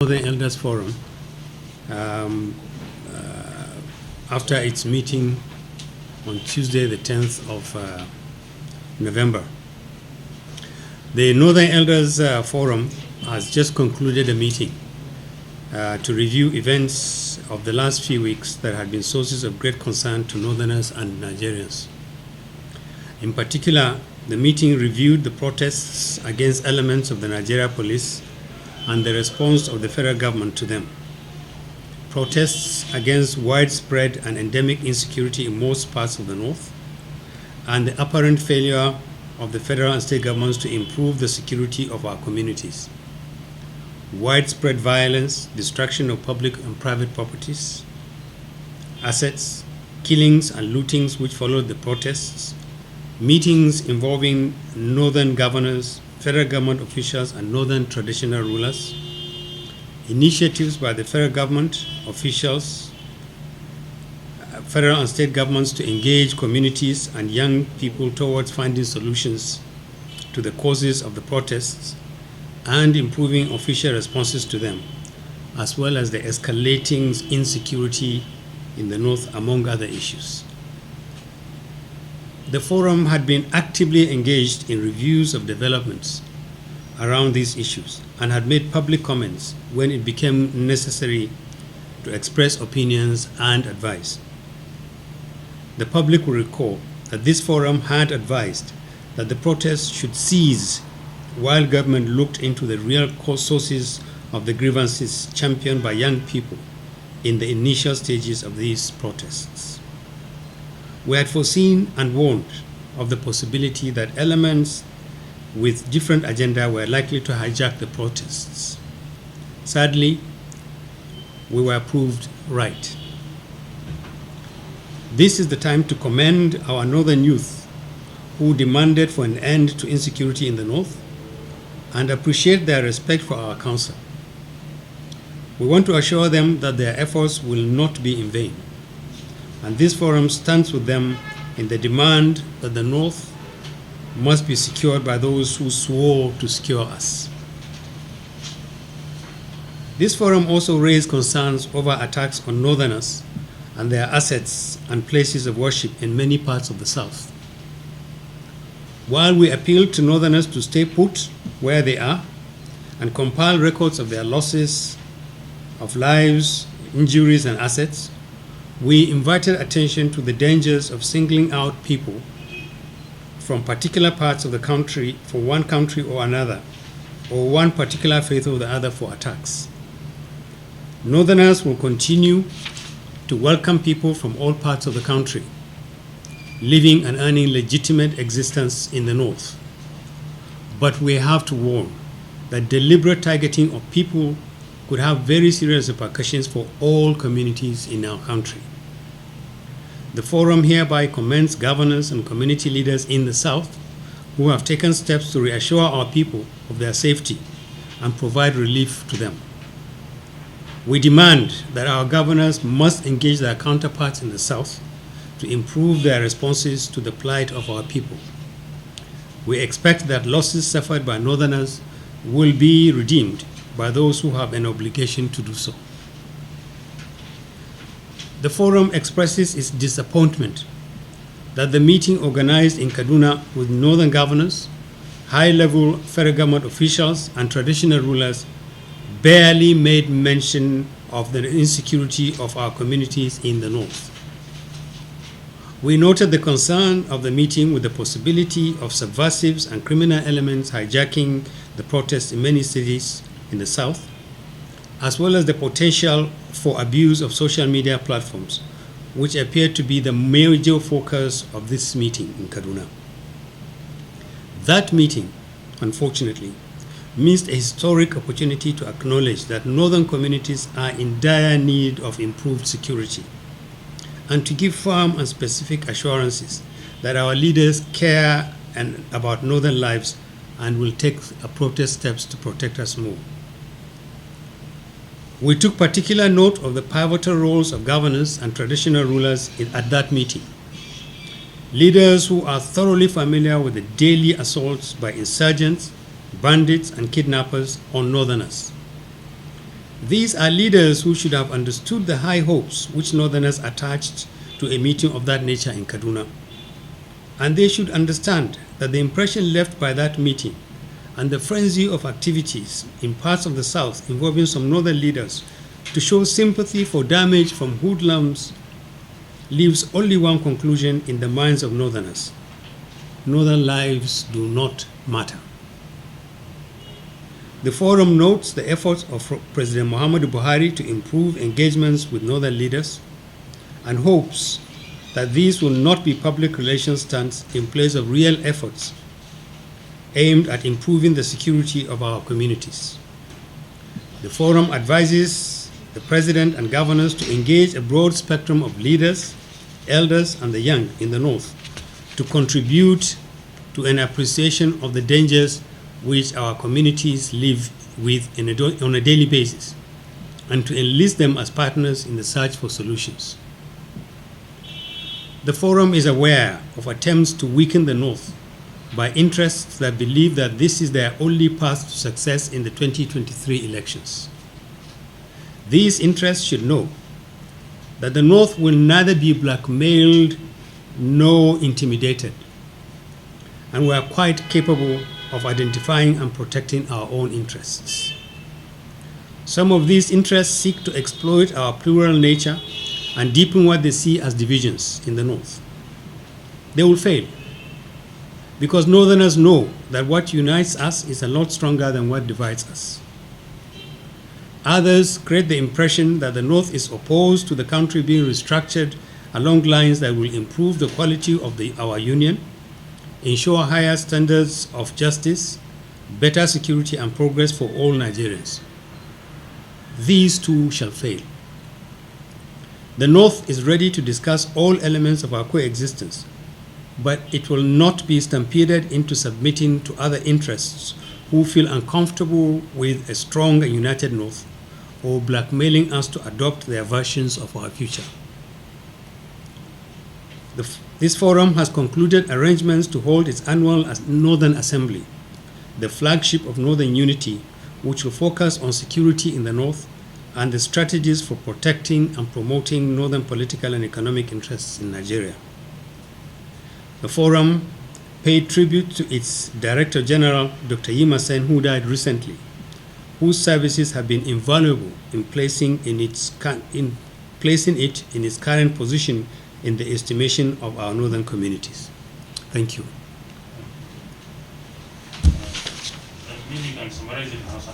Northern Elders Forum, after its meeting on Tuesday, the 10th of November. The Northern Elders Forum has just concluded a meeting to review events of the last few weeks that had been sources of great concern to Northerners and Nigerians. In particular, the meeting reviewed the protests against elements of the Nigeria police and the response of the federal government to them. Protests against widespread and endemic insecurity in most parts of the North, and the apparent failure of the federal and state governments to improve the security of our communities. Widespread violence, destruction of public and private properties, assets, killings and lootings which followed the protests, meetings involving northern governors, federal government officials and northern traditional rulers, initiatives by the federal government officials, federal and state governments to engage communities and young people towards finding solutions to the causes of the protests and improving official responses to them, as well as the escalating insecurity in the North, among other issues. The forum had been actively engaged in reviews of developments around these issues and had made public comments when it became necessary to express opinions and advice. The public will recall that this forum had advised that the protests should cease while government looked into the real sources of the grievances championed by young people in the initial stages of these protests. We had foreseen and warned of the possibility that elements with different agenda were likely to hijack the protests. Sadly, we were proved right. This is the time to commend our northern youth who demanded for an end to insecurity in the North and appreciate their respect for our counsel. We want to assure them that their efforts will not be in vain, and this forum stands with them in the demand that the North must be secured by those who swore to secure us. This forum also raised concerns over attacks on Northerners and their assets and places of worship in many parts of the South. While we appealed to Northerners to stay put where they are and compile records of their losses of lives, injuries, and assets, we invited attention to the dangers of singling out people from particular parts of the country for one country or another, or one particular faith or the other for attacks. Northerners will continue to welcome people from all parts of the country, living and earning legitimate existence in the North. But we have to warn that deliberate targeting of people could have very serious repercussions for all communities in our country. The forum hereby commends governors and community leaders in the South who have taken steps to reassure our people of their safety and provide relief to them. We demand that our governors must engage their counterparts in the South to improve their responses to the plight of our people. We expect that losses suffered by Northerners will be redeemed by those who have an obligation to do so. The forum expresses its disappointment that the meeting organized in Kaduna with northern governors, high-level federal government officials, and traditional rulers barely made mention of the insecurity of our communities in the North. We noted the concern of the meeting with the possibility of subversives and criminal elements hijacking the protests in many cities in the South, as well as the potential for abuse of social media platforms, which appeared to be the major focus of this meeting in Kaduna. That meeting, unfortunately, missed a historic opportunity to acknowledge that northern communities are in dire need of improved security, and to give firm and specific assurances that our leaders care about northern lives and will take appropriate steps to protect us more. We took particular note of the pivotal roles of governors and traditional rulers at that meeting. Leaders who are thoroughly familiar with the daily assaults by insurgents, bandits, and kidnappers on Northerners. These are leaders who should have understood the high hopes which Northerners attached to a meeting of that nature in Kaduna. And they should understand that the impression left by that meeting and the frenzy of activities in parts of the South involving some Northern leaders to show sympathy for damage from hoodlums leaves only one conclusion in the minds of Northerners: Northern lives do not matter. The forum notes the efforts of President Muhammadu Buhari to improve engagements with Northern leaders and hopes that these will not be public relations stunts in place of real efforts aimed at improving the security of our communities. The forum advises the President and governors to engage a broad spectrum of leaders, elders, and the young in the North to contribute to an appreciation of the dangers which our communities live with on a daily basis, and to enlist them as partners in the search for solutions. The forum is aware of attempts to weaken the North by interests that believe that this is their only path to success in the 2023 elections. These interests should know that the North will neither be blackmailed nor intimidated, and we are quite capable of identifying and protecting our own interests. Some of these interests seek to exploit our plural nature and deepen what they see as divisions in the North. They will fail, because Northerners know that what unites us is a lot stronger than what divides us. Others create the impression that the North is opposed to the country being restructured along lines that will improve the quality of our union, ensure higher standards of justice, better security, and progress for all Nigerians. These too shall fail. The North is ready to discuss all elements of our coexistence, but it will not be stampeded into submitting to other interests who feel uncomfortable with a strong and united North, or blackmailing us to adopt their versions of our future. This forum has concluded arrangements to hold its annual Northern Assembly, the flagship of Northern unity, which will focus on security in the North and the strategies for protecting and promoting Northern political and economic interests in Nigeria. The forum paid tribute to its Director General, Dr. Yima Sen, who died recently, whose services have been invaluable in placing it in its current position in the estimation of our Northern communities. Thank you. Meaning and summarize it in Hausa.